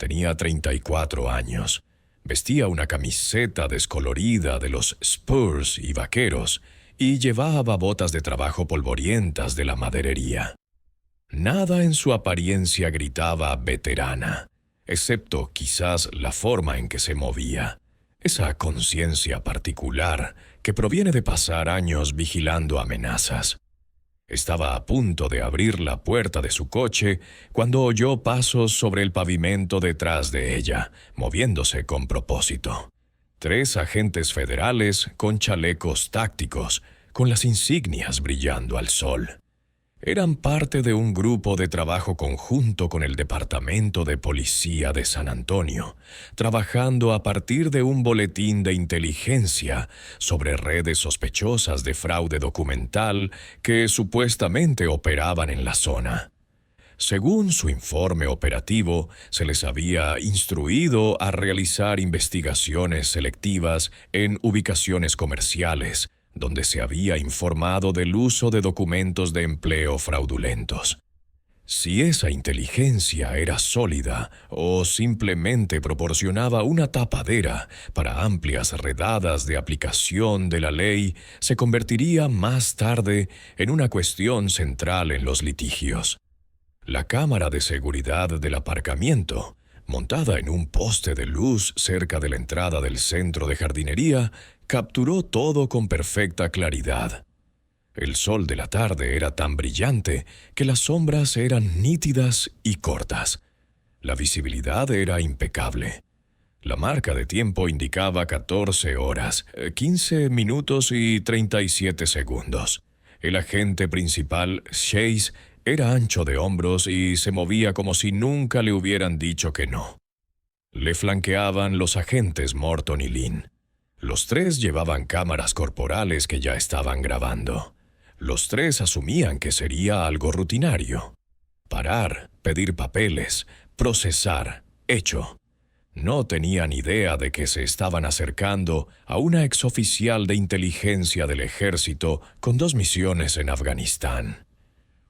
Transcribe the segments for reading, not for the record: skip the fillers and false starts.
Tenía 34 años. Vestía una camiseta descolorida de los Spurs y vaqueros y llevaba botas de trabajo polvorientas de la maderería. Nada en su apariencia gritaba veterana, excepto quizás la forma en que se movía, esa conciencia particular que proviene de pasar años vigilando amenazas. Estaba a punto de abrir la puerta de su coche cuando oyó pasos sobre el pavimento detrás de ella, moviéndose con propósito. 3 agentes federales con chalecos tácticos, con las insignias brillando al sol. Eran parte de un grupo de trabajo conjunto con el Departamento de Policía de San Antonio, trabajando a partir de un boletín de inteligencia sobre redes sospechosas de fraude documental que supuestamente operaban en la zona. Según su informe operativo, se les había instruido a realizar investigaciones selectivas en ubicaciones comerciales, donde se había informado del uso de documentos de empleo fraudulentos. Si esa inteligencia era sólida o simplemente proporcionaba una tapadera para amplias redadas de aplicación de la ley, se convertiría más tarde en una cuestión central en los litigios. La cámara de seguridad del aparcamiento, montada en un poste de luz cerca de la entrada del centro de jardinería, capturó todo con perfecta claridad. El sol de la tarde era tan brillante que las sombras eran nítidas y cortas. La visibilidad era impecable. La marca de tiempo indicaba 14 horas, 15 minutos y 37 segundos. El agente principal, Chase, era ancho de hombros y se movía como si nunca le hubieran dicho que no. Le flanqueaban los agentes Morton y Lynn. Los 3 llevaban cámaras corporales que ya estaban grabando. Los 3 asumían que sería algo rutinario. Parar, pedir papeles, procesar, hecho. No tenían idea de que se estaban acercando a una exoficial de inteligencia del ejército con 2 misiones en Afganistán.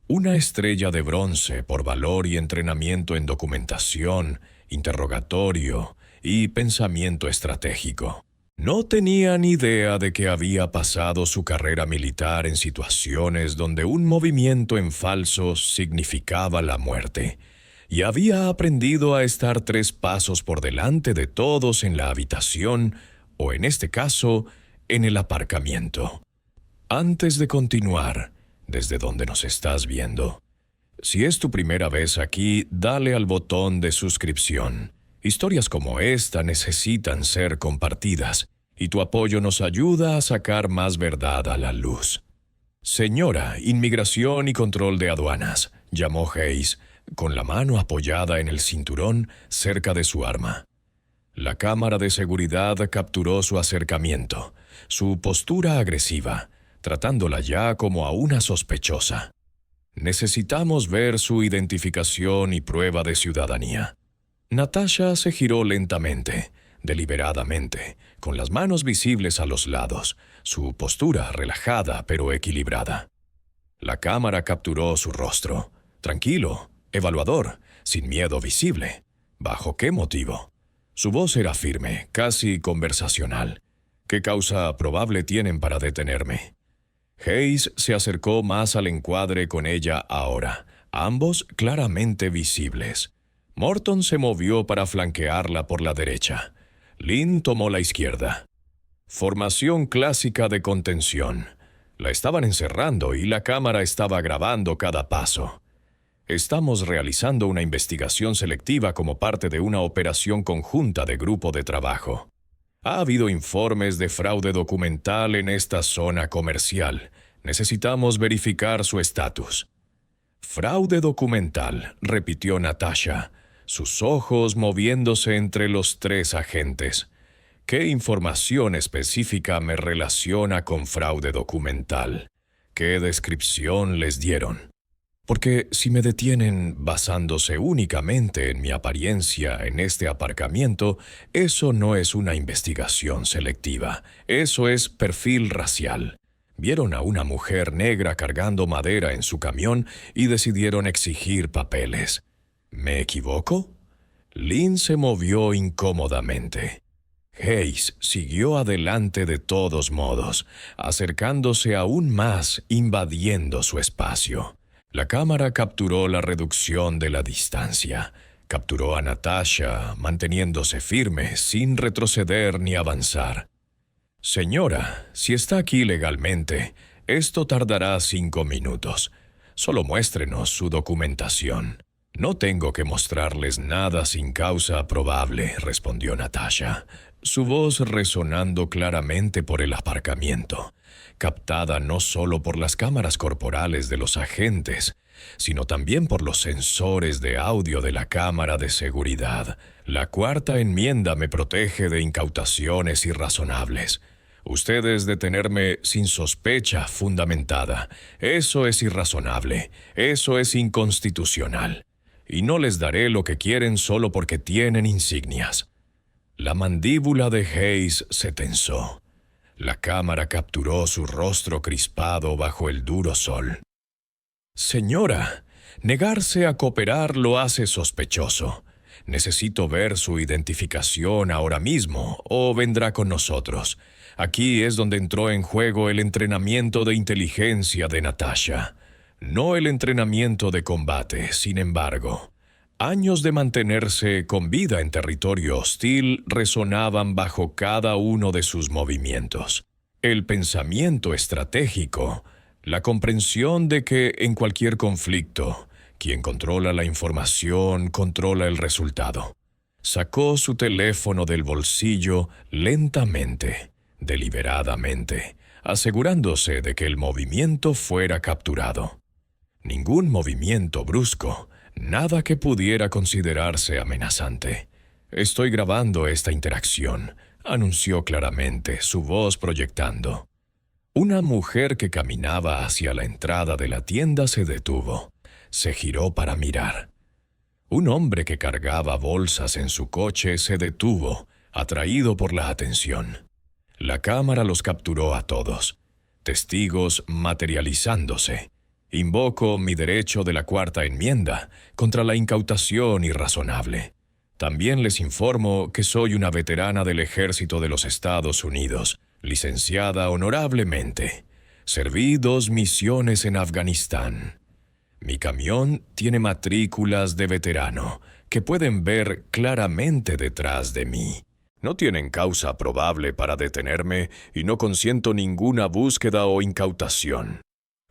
Una estrella de bronce por valor y entrenamiento en documentación, interrogatorio y pensamiento estratégico. No tenían idea de que había pasado su carrera militar en situaciones donde un movimiento en falso significaba la muerte, y había aprendido a estar 3 pasos por delante de todos en la habitación, o en este caso, en el aparcamiento. Antes de continuar, desde donde nos estás viendo, si es tu primera vez aquí, dale al botón de suscripción. Historias como esta necesitan ser compartidas, y tu apoyo nos ayuda a sacar más verdad a la luz. Señora, Inmigración y Control de Aduanas, llamó Hayes, con la mano apoyada en el cinturón cerca de su arma. La cámara de seguridad capturó su acercamiento, su postura agresiva, tratándola ya como a una sospechosa. Necesitamos ver su identificación y prueba de ciudadanía. Natasha se giró lentamente, deliberadamente, con las manos visibles a los lados, su postura relajada pero equilibrada. La cámara capturó su rostro, tranquilo, evaluador, sin miedo visible. ¿Bajo qué motivo? Su voz era firme, casi conversacional. ¿Qué causa probable tienen para detenerme? Hayes se acercó más al encuadre con ella ahora, ambos claramente visibles. Morton se movió para flanquearla por la derecha. Lynn tomó la izquierda. Formación clásica de contención. La estaban encerrando y la cámara estaba grabando cada paso. Estamos realizando una investigación selectiva como parte de una operación conjunta de grupo de trabajo. Ha habido informes de fraude documental en esta zona comercial. Necesitamos verificar su estatus. Fraude documental, repitió Natasha, sus ojos moviéndose entre los 3 agentes. ¿Qué información específica me relaciona con fraude documental? ¿Qué descripción les dieron? Porque si me detienen basándose únicamente en mi apariencia en este aparcamiento, eso no es una investigación selectiva, eso es perfil racial. Vieron a una mujer negra cargando madera en su camión y decidieron exigir papeles. ¿Me equivoco? Lynn se movió incómodamente. Hayes siguió adelante de todos modos, acercándose aún más, invadiendo su espacio. La cámara capturó la reducción de la distancia. Capturó a Natasha, manteniéndose firme, sin retroceder ni avanzar. «Señora, si está aquí legalmente, esto tardará 5 minutos. Solo muéstrenos su documentación». «No tengo que mostrarles nada sin causa probable», respondió Natasha, su voz resonando claramente por el aparcamiento, captada no solo por las cámaras corporales de los agentes, sino también por los sensores de audio de la cámara de seguridad. «La cuarta enmienda me protege de incautaciones irrazonables. Ustedes detenerme sin sospecha fundamentada. Eso es irrazonable. Eso es inconstitucional. Y no les daré lo que quieren solo porque tienen insignias». La mandíbula de Hayes se tensó. La cámara capturó su rostro crispado bajo el duro sol. «Señora, negarse a cooperar lo hace sospechoso. Necesito ver su identificación ahora mismo o vendrá con nosotros. Aquí es donde entró en juego el entrenamiento de inteligencia de Natasha, no el entrenamiento de combate, sin embargo. Años de mantenerse con vida en territorio hostil resonaban bajo cada uno de sus movimientos. El pensamiento estratégico, la comprensión de que en cualquier conflicto, quien controla la información controla el resultado. Sacó su teléfono del bolsillo lentamente, deliberadamente, asegurándose de que el movimiento fuera capturado. Ningún movimiento brusco, nada que pudiera considerarse amenazante. «Estoy grabando esta interacción», anunció claramente, su voz proyectando. Una mujer que caminaba hacia la entrada de la tienda se detuvo. Se giró para mirar. Un hombre que cargaba bolsas en su coche se detuvo, atraído por la atención. La cámara los capturó a todos. Testigos materializándose. Invoco mi derecho de la cuarta enmienda contra la incautación irrazonable. También les informo que soy una veterana del Ejército de los Estados Unidos, licenciada honorablemente. Serví 2 misiones en Afganistán. Mi camión tiene matrículas de veterano, que pueden ver claramente detrás de mí. No tienen causa probable para detenerme y no consiento ninguna búsqueda o incautación.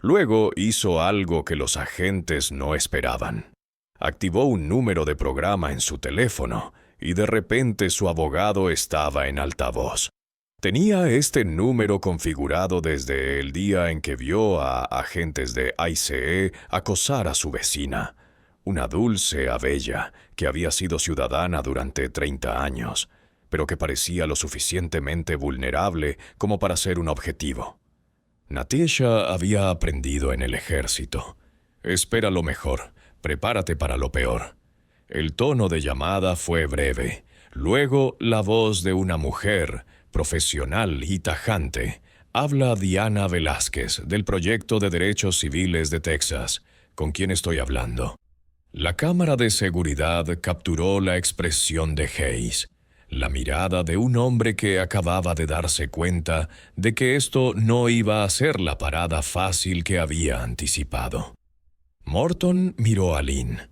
Luego hizo algo que los agentes no esperaban. Activó un número de programa en su teléfono y de repente su abogado estaba en altavoz. Tenía este número configurado desde el día en que vio a agentes de ICE acosar a su vecina, una dulce Abella que había sido ciudadana durante 30 años, pero que parecía lo suficientemente vulnerable como para ser un objetivo. Natasha había aprendido en el ejército. «Espera lo mejor, prepárate para lo peor». El tono de llamada fue breve. Luego, la voz de una mujer, profesional y tajante. «Habla Diana Velázquez, del Proyecto de Derechos Civiles de Texas. ¿Con quién estoy hablando?» La cámara de seguridad capturó la expresión de Hayes. La mirada de un hombre que acababa de darse cuenta de que esto no iba a ser la parada fácil que había anticipado. Morton miró a Lynn.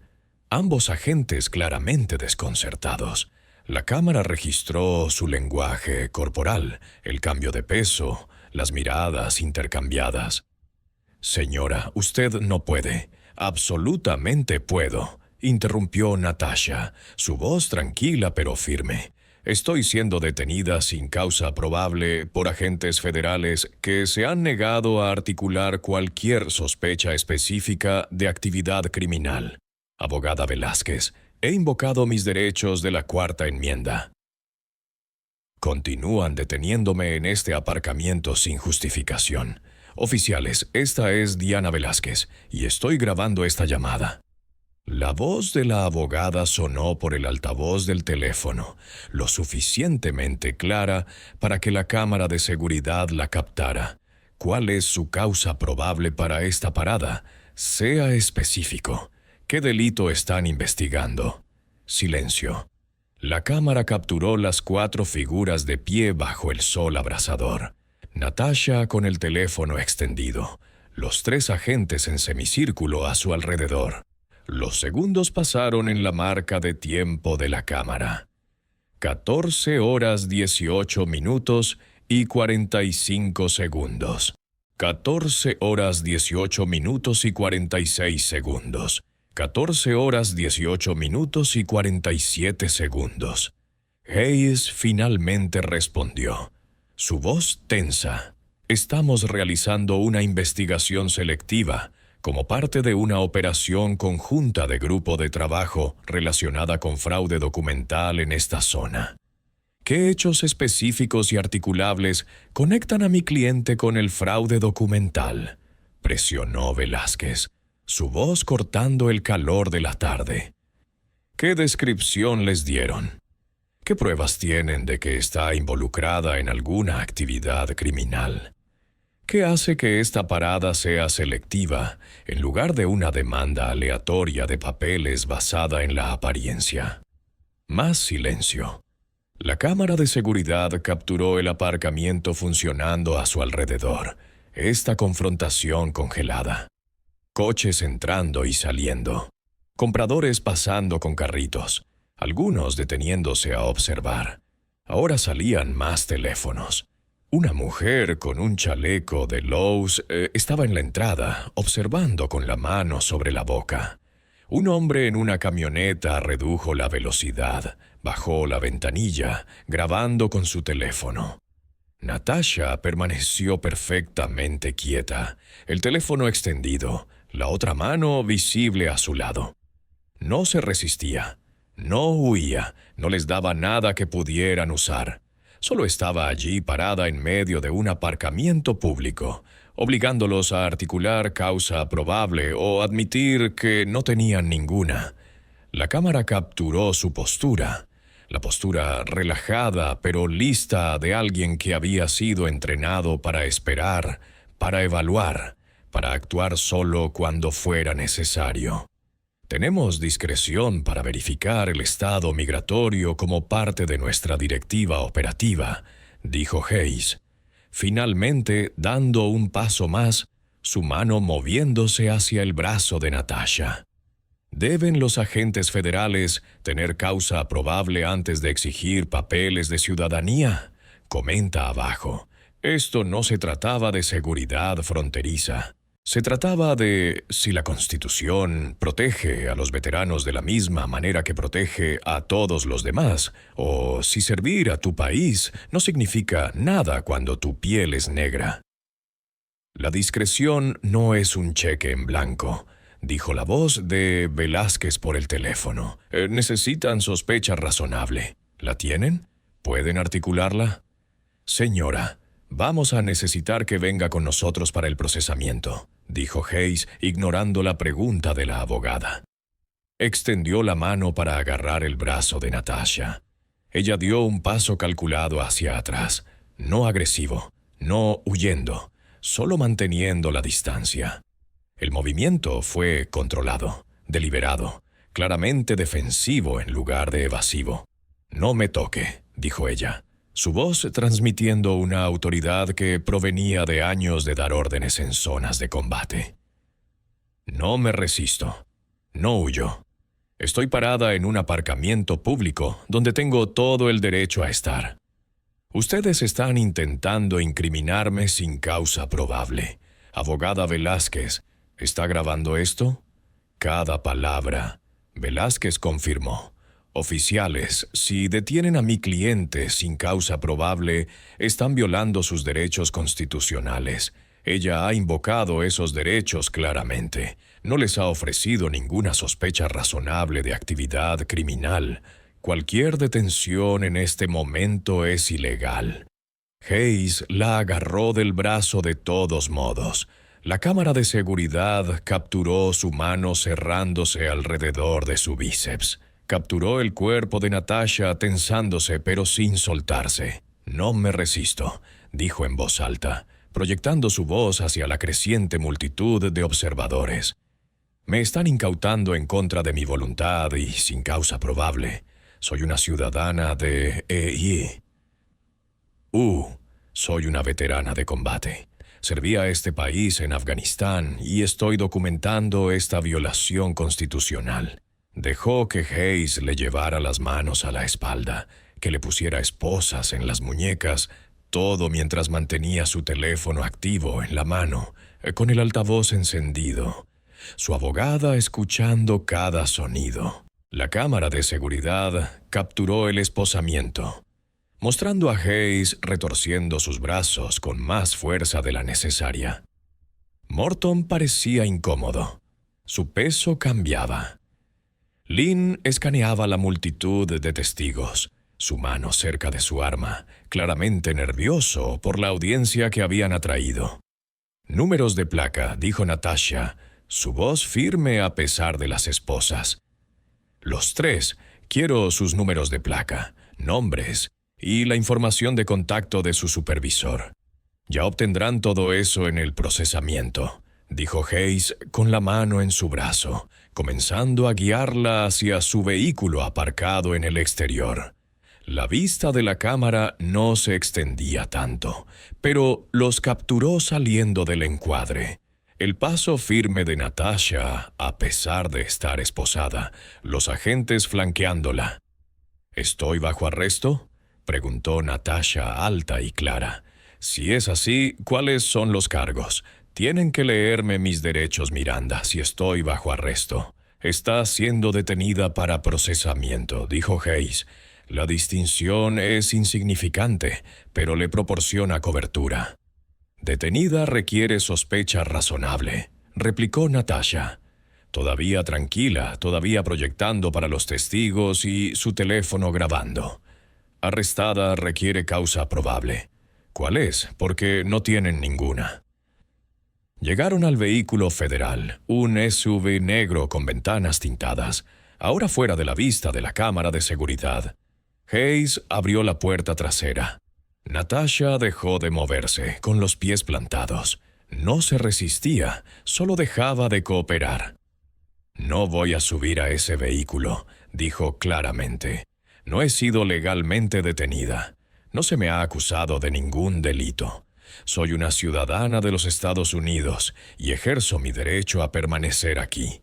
Ambos agentes claramente desconcertados. La cámara registró su lenguaje corporal, el cambio de peso, las miradas intercambiadas. «Señora, usted no puede. Absolutamente puedo», interrumpió Natasha, su voz tranquila pero firme. «Estoy siendo detenida sin causa probable por agentes federales que se han negado a articular cualquier sospecha específica de actividad criminal. Abogada Velázquez, he invocado mis derechos de la cuarta enmienda». «Continúan deteniéndome en este aparcamiento sin justificación. Oficiales, esta es Diana Velázquez y estoy grabando esta llamada». La voz de la abogada sonó por el altavoz del teléfono, lo suficientemente clara para que la cámara de seguridad la captara. ¿Cuál es su causa probable para esta parada? Sea específico. ¿Qué delito están investigando? Silencio. La cámara capturó las 4 figuras de pie bajo el sol abrasador. Natasha con el teléfono extendido. Los 3 agentes en semicírculo a su alrededor. Los segundos pasaron en la marca de tiempo de la cámara. 14 horas 18 minutos y 45 segundos. 14 horas 18 minutos y 46 segundos. 14 horas 18 minutos y 47 segundos. Hayes finalmente respondió. Su voz tensa. Estamos realizando una investigación selectiva como parte de una operación conjunta de grupo de trabajo relacionada con fraude documental en esta zona. ¿Qué hechos específicos y articulables conectan a mi cliente con el fraude documental?, presionó Velázquez, su voz cortando el calor de la tarde. ¿Qué descripción les dieron? ¿Qué pruebas tienen de que está involucrada en alguna actividad criminal? ¿Qué hace que esta parada sea selectiva en lugar de una demanda aleatoria de papeles basada en la apariencia? Más silencio. La cámara de seguridad capturó el aparcamiento funcionando a su alrededor, esta confrontación congelada. Coches entrando y saliendo. Compradores pasando con carritos, algunos deteniéndose a observar. Ahora salían más teléfonos. Una mujer con un chaleco de Lowe's estaba en la entrada, observando con la mano sobre la boca. Un hombre en una camioneta redujo la velocidad, bajó la ventanilla, grabando con su teléfono. Natasha permaneció perfectamente quieta, el teléfono extendido, la otra mano visible a su lado. No se resistía, no huía, no les daba nada que pudieran usar. Solo estaba allí parada en medio de un aparcamiento público, obligándolos a articular causa probable o admitir que no tenían ninguna. La cámara capturó su postura, la postura relajada pero lista de alguien que había sido entrenado para esperar, para evaluar, para actuar solo cuando fuera necesario. Tenemos discreción para verificar el estado migratorio como parte de nuestra directiva operativa, dijo Hayes, finalmente dando un paso más, su mano moviéndose hacia el brazo de Natasha. ¿Deben los agentes federales tener causa probable antes de exigir papeles de ciudadanía? Comenta abajo. Esto no se trataba de seguridad fronteriza. Se trataba de si la Constitución protege a los veteranos de la misma manera que protege a todos los demás, o si servir a tu país no significa nada cuando tu piel es negra. La discreción no es un cheque en blanco, dijo la voz de Velázquez por el teléfono. Necesitan sospecha razonable. ¿La tienen? ¿Pueden articularla? Señora, vamos a necesitar que venga con nosotros para el procesamiento, dijo Hayes, ignorando la pregunta de la abogada. Extendió la mano para agarrar el brazo de Natasha. Ella dio un paso calculado hacia atrás, no agresivo, no huyendo, solo manteniendo la distancia. El movimiento fue controlado, deliberado, claramente defensivo en lugar de evasivo. «No me toque», dijo ella, su voz transmitiendo una autoridad que provenía de años de dar órdenes en zonas de combate. «No me resisto. No huyo. Estoy parada en un aparcamiento público donde tengo todo el derecho a estar. Ustedes están intentando incriminarme sin causa probable. Abogada Velázquez, ¿está grabando esto?» «Cada palabra», Velázquez confirmó. «Oficiales, si detienen a mi cliente sin causa probable, están violando sus derechos constitucionales. Ella ha invocado esos derechos claramente. No les ha ofrecido ninguna sospecha razonable de actividad criminal. Cualquier detención en este momento es ilegal». Hayes la agarró del brazo de todos modos. La cámara de seguridad capturó su mano cerrándose alrededor de su bíceps. Capturó el cuerpo de Natasha tensándose pero sin soltarse. «No me resisto», dijo en voz alta, proyectando su voz hacia la creciente multitud de observadores. Me están incautando en contra de mi voluntad y sin causa probable. Soy una ciudadana de EI. Soy una veterana de combate. Serví a este país en Afganistán y estoy documentando esta violación constitucional. Dejó que Hayes le llevara las manos a la espalda, que le pusiera esposas en las muñecas, todo mientras mantenía su teléfono activo en la mano, con el altavoz encendido. Su abogada escuchando cada sonido. La cámara de seguridad capturó el esposamiento, mostrando a Hayes retorciendo sus brazos con más fuerza de la necesaria. Morton parecía incómodo. Su peso cambiaba. Lynn escaneaba la multitud de testigos, su mano cerca de su arma, claramente nervioso por la audiencia que habían atraído. «Números de placa», dijo Natasha, su voz firme a pesar de las esposas. «Los tres, quiero sus números de placa, nombres y la información de contacto de su supervisor. Ya obtendrán todo eso en el procesamiento», dijo Hayes con la mano en su brazo, comenzando a guiarla hacia su vehículo aparcado en el exterior. La vista de la cámara no se extendía tanto, pero los capturó saliendo del encuadre. El paso firme de Natasha, a pesar de estar esposada, los agentes flanqueándola. «¿Estoy bajo arresto?», preguntó Natasha alta y clara. «Si es así, ¿cuáles son los cargos? Tienen que leerme mis derechos, Miranda, si estoy bajo arresto». «Está siendo detenida para procesamiento», dijo Hayes. «La distinción es insignificante, pero le proporciona cobertura». «Detenida requiere sospecha razonable», replicó Natasha. Todavía tranquila, todavía proyectando para los testigos y su teléfono grabando. «Arrestada requiere causa probable». «¿Cuál es? Porque no tienen ninguna». Llegaron al vehículo federal, un SUV negro con ventanas tintadas, ahora fuera de la vista de la cámara de seguridad. Hayes abrió la puerta trasera. Natasha dejó de moverse, con los pies plantados. No se resistía, solo dejaba de cooperar. «No voy a subir a ese vehículo», dijo claramente. «No he sido legalmente detenida. No se me ha acusado de ningún delito. Soy una ciudadana de los Estados Unidos y ejerzo mi derecho a permanecer aquí.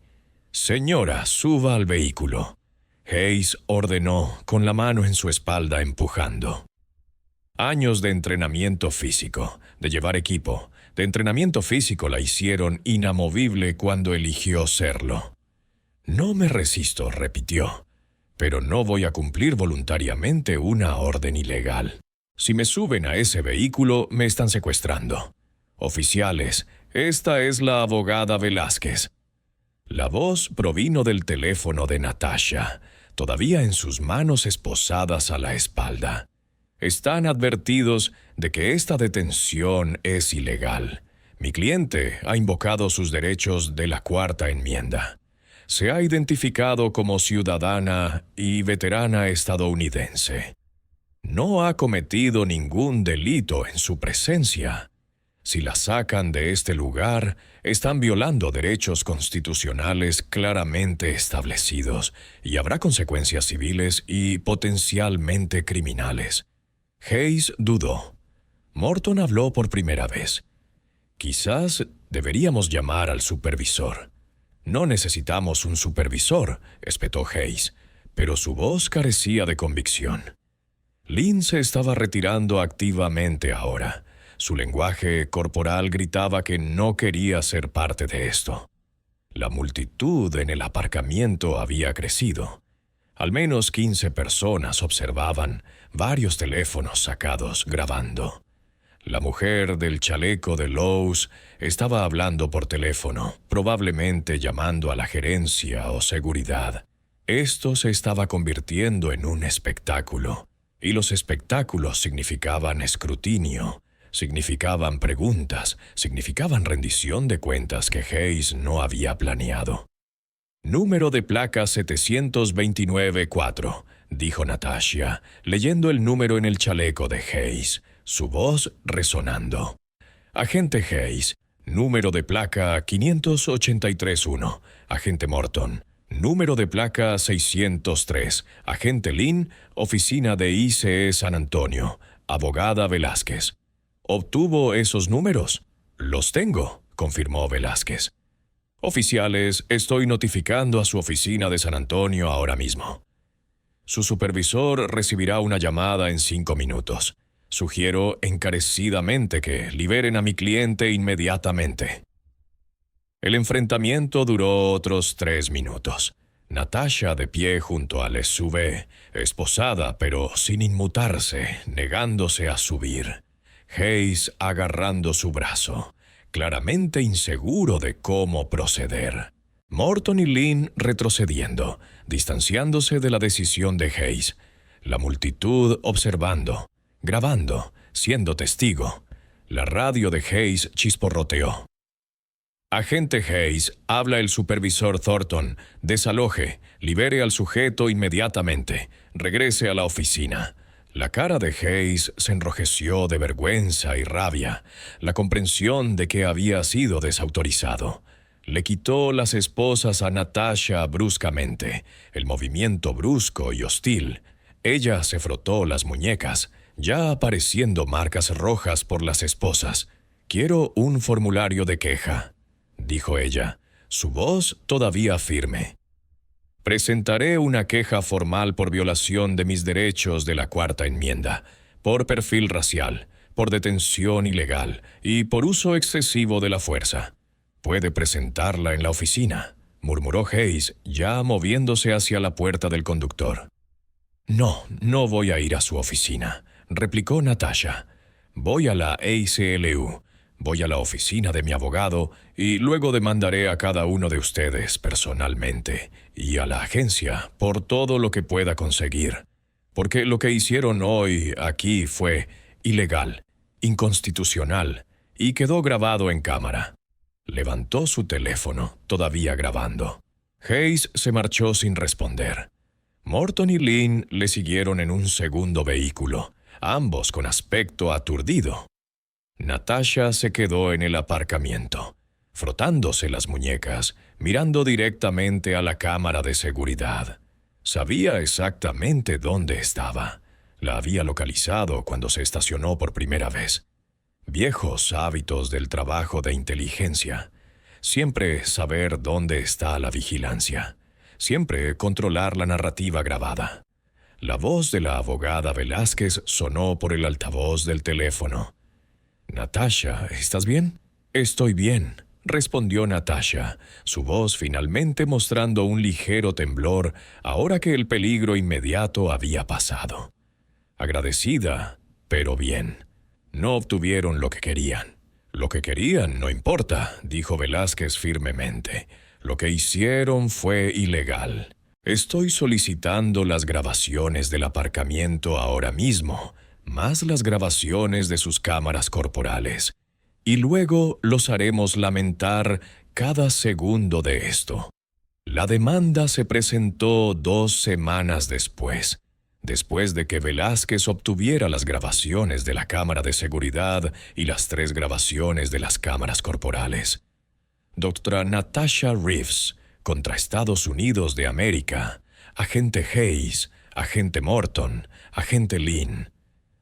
Señora, suba al vehículo». Hayes ordenó, con la mano en su espalda empujando. Años de entrenamiento físico, de llevar equipo, de entrenamiento físico la hicieron inamovible cuando eligió serlo. «No me resisto», repitió, «pero no voy a cumplir voluntariamente una orden ilegal. Si me suben a ese vehículo, me están secuestrando. Oficiales, esta es la abogada Velázquez». La voz provino del teléfono de Natasha, todavía en sus manos esposadas a la espalda. «Están advertidos de que esta detención es ilegal. Mi cliente ha invocado sus derechos de la Cuarta Enmienda. Se ha identificado como ciudadana y veterana estadounidense. No ha cometido ningún delito en su presencia. Si la sacan de este lugar, están violando derechos constitucionales claramente establecidos y habrá consecuencias civiles y potencialmente criminales». Hayes dudó. Morton habló por primera vez. «Quizás deberíamos llamar al supervisor». «No necesitamos un supervisor», espetó Hayes, pero su voz carecía de convicción. Lynn se estaba retirando activamente ahora. Su lenguaje corporal gritaba que no quería ser parte de esto. La multitud en el aparcamiento había crecido. Al menos 15 personas observaban, varios teléfonos sacados grabando. La mujer del chaleco de Lowe's estaba hablando por teléfono, probablemente llamando a la gerencia o seguridad. Esto se estaba convirtiendo en un espectáculo, y los espectáculos significaban escrutinio, significaban preguntas, significaban rendición de cuentas que Hayes no había planeado. «Número de placa 729-4», dijo Natasha, leyendo el número en el chaleco de Hayes, su voz resonando. «Agente Hayes, Número de placa 583-1, agente Morton. Número de placa 603, agente Lynn, oficina de ICE San Antonio, abogada Velázquez. ¿Obtuvo esos números? Los tengo, confirmó Velázquez. Oficiales, estoy notificando a su oficina de San Antonio ahora mismo. Su supervisor recibirá una llamada en 5 minutos. Sugiero encarecidamente que liberen a mi cliente inmediatamente. El enfrentamiento duró otros 3 minutos. Natasha de pie junto al SUV, esposada pero sin inmutarse, negándose a subir. Hayes agarrando su brazo, claramente inseguro de cómo proceder. Morton y Lynn retrocediendo, distanciándose de la decisión de Hayes. La multitud observando, grabando, siendo testigo. La radio de Hayes chisporroteó. Agente Hayes, habla el supervisor Thornton. Desaloje, libere al sujeto inmediatamente. Regrese a la oficina. La cara de Hayes se enrojeció de vergüenza y rabia, la comprensión de que había sido desautorizado. Le quitó las esposas a Natasha bruscamente, el movimiento brusco y hostil. Ella se frotó las muñecas, ya apareciendo marcas rojas por las esposas. «Quiero un formulario de queja», dijo ella, su voz todavía firme. «Presentaré una queja formal por violación de mis derechos de la Cuarta Enmienda, por perfil racial, por detención ilegal y por uso excesivo de la fuerza. Puede presentarla en la oficina», murmuró Hayes, ya moviéndose hacia la puerta del conductor. No voy a ir a su oficina», replicó Natasha. «Voy a la ACLU. Voy a la oficina de mi abogado y luego demandaré a cada uno de ustedes personalmente y a la agencia por todo lo que pueda conseguir. Porque lo que hicieron hoy aquí fue ilegal, inconstitucional y quedó grabado en cámara». Levantó su teléfono, todavía grabando. Hayes se marchó sin responder. Morton y Lynn le siguieron en un segundo vehículo, ambos con aspecto aturdido. Natasha se quedó en el aparcamiento, frotándose las muñecas, mirando directamente a la cámara de seguridad. Sabía exactamente dónde estaba. La había localizado cuando se estacionó por primera vez. Viejos hábitos del trabajo de inteligencia. Siempre saber dónde está la vigilancia. Siempre controlar la narrativa grabada. La voz de la abogada Velázquez sonó por el altavoz del teléfono. «Natasha, ¿estás bien?» «Estoy bien», respondió Natasha, su voz finalmente mostrando un ligero temblor ahora que el peligro inmediato había pasado. Agradecida, pero bien. No obtuvieron lo que querían. «Lo que querían no importa», dijo Velázquez firmemente. «Lo que hicieron fue ilegal. Estoy solicitando las grabaciones del aparcamiento ahora mismo, más las grabaciones de sus cámaras corporales. Y luego los haremos lamentar cada segundo de esto». La demanda se presentó 2 semanas después de que Velázquez obtuviera las grabaciones de la cámara de seguridad y las 3 grabaciones de las cámaras corporales. Doctora Natasha Reeves, contra Estados Unidos de América, agente Hayes, agente Morton, agente Lynn.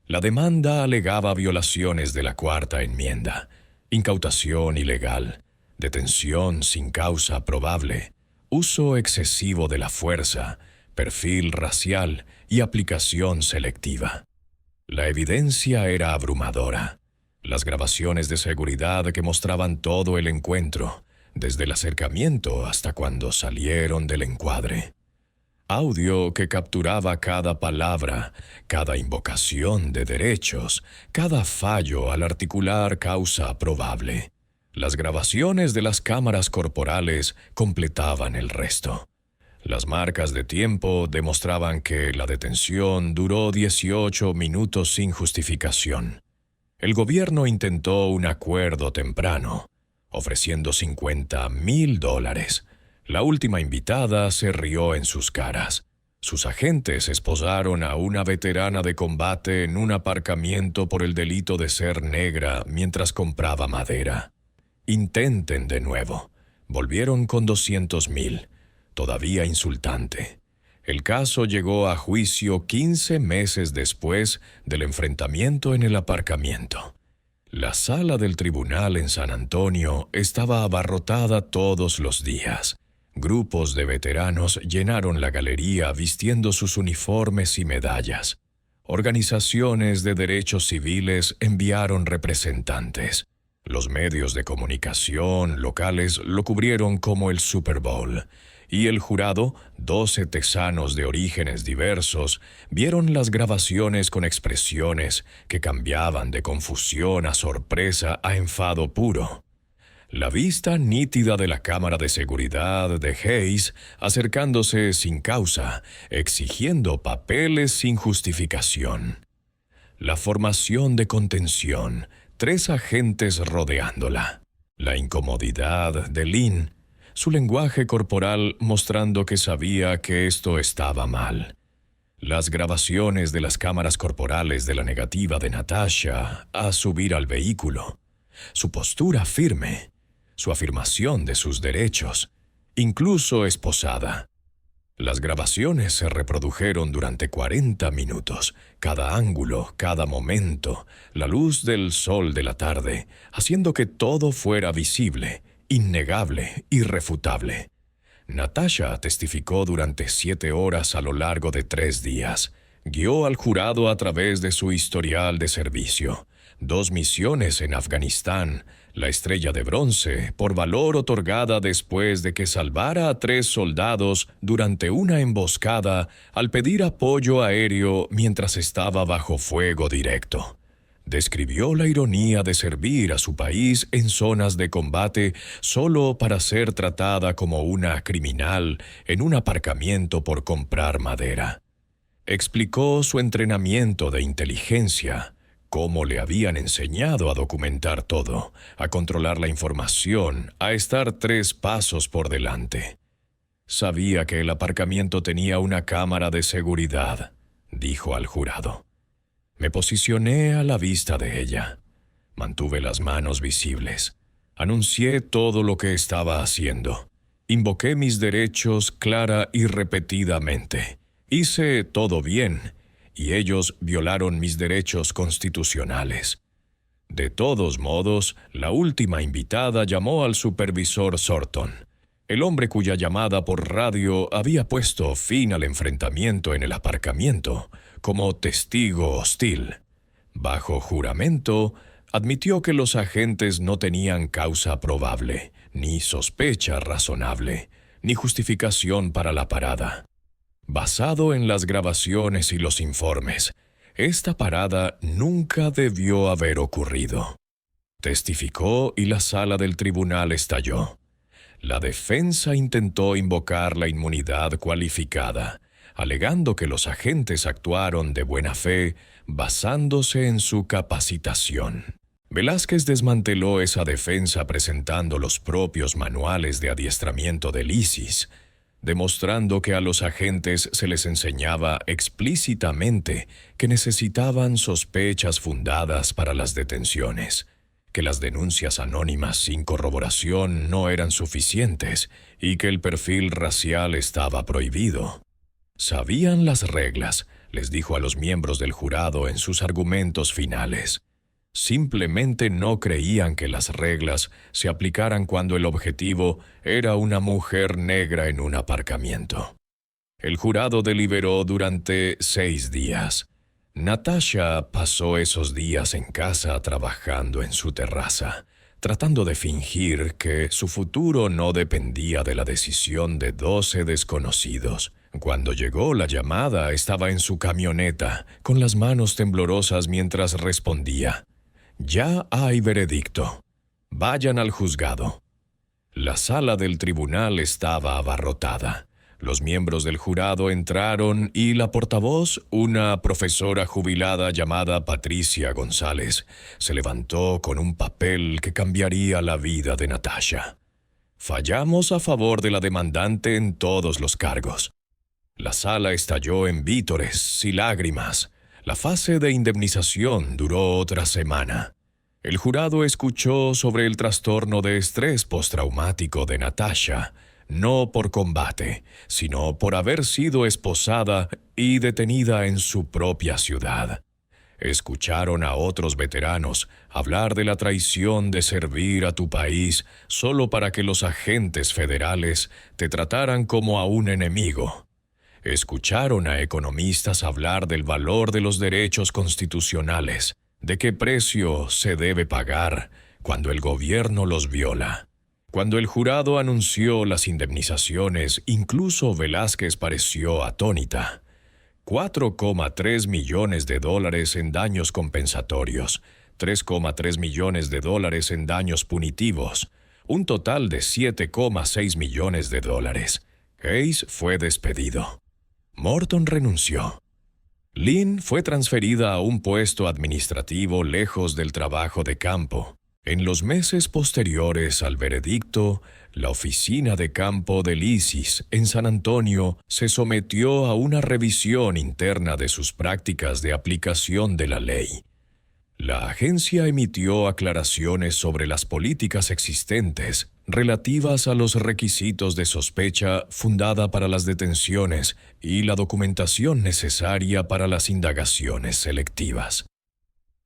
La demanda alegaba violaciones de la Cuarta Enmienda, incautación ilegal, detención sin causa probable, uso excesivo de la fuerza, perfil racial y aplicación selectiva. La evidencia era abrumadora. Las grabaciones de seguridad que mostraban todo el encuentro, desde el acercamiento hasta cuando salieron del encuadre. Audio que capturaba cada palabra, cada invocación de derechos, cada fallo al articular causa probable. Las grabaciones de las cámaras corporales completaban el resto. Las marcas de tiempo demostraban que la detención duró 18 minutos sin justificación. El gobierno intentó un acuerdo temprano, ofreciendo $50,000. La última invitada se rió en sus caras. Sus agentes esposaron a una veterana de combate en un aparcamiento por el delito de ser negra mientras compraba madera. Intenten de nuevo. Volvieron con 200,000. Todavía insultante. El caso llegó a juicio 15 meses después del enfrentamiento en el aparcamiento. La sala del tribunal en San Antonio estaba abarrotada todos los días. Grupos de veteranos llenaron la galería vistiendo sus uniformes y medallas. Organizaciones de derechos civiles enviaron representantes. Los medios de comunicación locales lo cubrieron como el Super Bowl. Y el jurado, 12 texanos de orígenes diversos, vieron las grabaciones con expresiones que cambiaban de confusión a sorpresa a enfado puro. La vista nítida de la cámara de seguridad de Hayes acercándose sin causa, exigiendo papeles sin justificación. La formación de contención, 3 agentes rodeándola. La incomodidad de Lynn, su lenguaje corporal mostrando que sabía que esto estaba mal. Las grabaciones de las cámaras corporales de la negativa de Natasha a subir al vehículo. Su postura firme. Su afirmación de sus derechos, incluso esposada. Las grabaciones se reprodujeron durante 40 minutos, cada ángulo, cada momento, la luz del sol de la tarde, haciendo que todo fuera visible, innegable, irrefutable. Natasha testificó durante 7 horas a lo largo de 3 días. Guió al jurado a través de su historial de servicio. 2 misiones en Afganistán, la estrella de bronce, por valor otorgada después de que salvara a 3 soldados durante una emboscada al pedir apoyo aéreo mientras estaba bajo fuego directo. Describió la ironía de servir a su país en zonas de combate solo para ser tratada como una criminal en un aparcamiento por comprar madera. Explicó su entrenamiento de inteligencia, cómo le habían enseñado a documentar todo, a controlar la información, a estar 3 pasos por delante. Sabía que el aparcamiento tenía una cámara de seguridad, dijo al jurado. Me posicioné a la vista de ella. Mantuve las manos visibles. Anuncié todo lo que estaba haciendo. Invoqué mis derechos clara y repetidamente. Hice todo bien, y ellos violaron mis derechos constitucionales. De todos modos, la última invitada llamó al supervisor Sorton, el hombre cuya llamada por radio había puesto fin al enfrentamiento en el aparcamiento, como testigo hostil. Bajo juramento, admitió que los agentes no tenían causa probable, ni sospecha razonable, ni justificación para la parada. Basado en las grabaciones y los informes, esta parada nunca debió haber ocurrido. Testificó y la sala del tribunal estalló. La defensa intentó invocar la inmunidad cualificada, alegando que los agentes actuaron de buena fe basándose en su capacitación. Velázquez desmanteló esa defensa presentando los propios manuales de adiestramiento del ISIS, demostrando que a los agentes se les enseñaba explícitamente que necesitaban sospechas fundadas para las detenciones, que las denuncias anónimas sin corroboración no eran suficientes y que el perfil racial estaba prohibido. Sabían las reglas, les dijo a los miembros del jurado en sus argumentos finales. Simplemente no creían que las reglas se aplicaran cuando el objetivo era una mujer negra en un aparcamiento. El jurado deliberó durante 6 días. Natasha pasó esos días en casa trabajando en su terraza, tratando de fingir que su futuro no dependía de la decisión de 12 desconocidos. Cuando llegó la llamada, estaba en su camioneta, con las manos temblorosas mientras respondía: «Ya hay veredicto. Vayan al juzgado». La sala del tribunal estaba abarrotada. Los miembros del jurado entraron y la portavoz, una profesora jubilada llamada Patricia González, se levantó con un papel que cambiaría la vida de Natasha. «Fallamos a favor de la demandante en todos los cargos». La sala estalló en vítores y lágrimas. La fase de indemnización duró otra semana. El jurado escuchó sobre el trastorno de estrés postraumático de Natasha, no por combate, sino por haber sido esposada y detenida en su propia ciudad. Escucharon a otros veteranos hablar de la traición de servir a tu país solo para que los agentes federales te trataran como a un enemigo. Escucharon a economistas hablar del valor de los derechos constitucionales, de qué precio se debe pagar cuando el gobierno los viola. Cuando el jurado anunció las indemnizaciones, incluso Velázquez pareció atónita. 4,3 millones de dólares en daños compensatorios, 3,3 millones de dólares en daños punitivos, un total de 7,6 millones de dólares. Hayes fue despedido. Morton renunció. Lynn fue transferida a un puesto administrativo lejos del trabajo de campo. En los meses posteriores al veredicto, la oficina de campo del ISIS en San Antonio se sometió a una revisión interna de sus prácticas de aplicación de la ley. La agencia emitió aclaraciones sobre las políticas existentes relativas a los requisitos de sospecha fundada para las detenciones y la documentación necesaria para las indagaciones selectivas.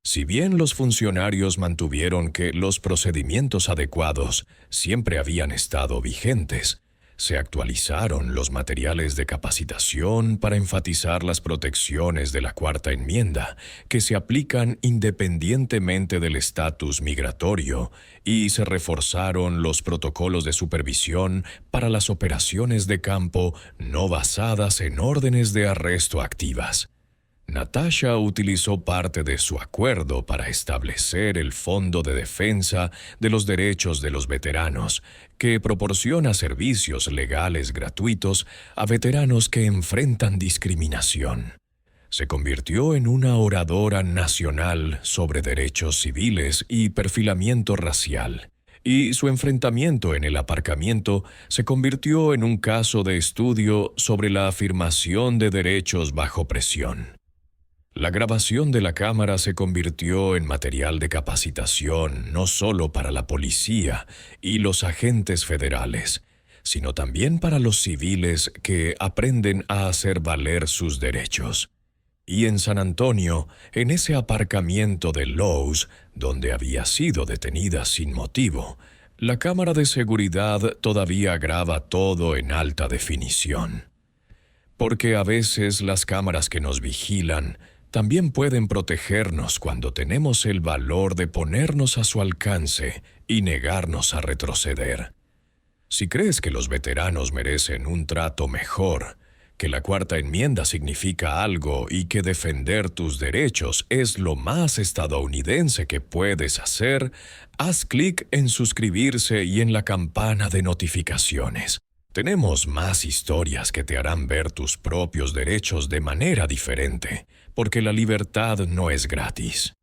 Si bien los funcionarios mantuvieron que los procedimientos adecuados siempre habían estado vigentes, se actualizaron los materiales de capacitación para enfatizar las protecciones de la Cuarta Enmienda, que se aplican independientemente del estatus migratorio, y se reforzaron los protocolos de supervisión para las operaciones de campo no basadas en órdenes de arresto activas. Natasha utilizó parte de su acuerdo para establecer el Fondo de Defensa de los Derechos de los Veteranos, que proporciona servicios legales gratuitos a veteranos que enfrentan discriminación. Se convirtió en una oradora nacional sobre derechos civiles y perfilamiento racial, y su enfrentamiento en el aparcamiento se convirtió en un caso de estudio sobre la afirmación de derechos bajo presión. La grabación de la cámara se convirtió en material de capacitación no solo para la policía y los agentes federales, sino también para los civiles que aprenden a hacer valer sus derechos. Y en San Antonio, en ese aparcamiento de Lowe's, donde había sido detenida sin motivo, la cámara de seguridad todavía graba todo en alta definición. Porque a veces las cámaras que nos vigilan también pueden protegernos cuando tenemos el valor de ponernos a su alcance y negarnos a retroceder. Si crees que los veteranos merecen un trato mejor, que la Cuarta Enmienda significa algo y que defender tus derechos es lo más estadounidense que puedes hacer, haz clic en suscribirse y en la campana de notificaciones. Tenemos más historias que te harán ver tus propios derechos de manera diferente, porque la libertad no es gratis.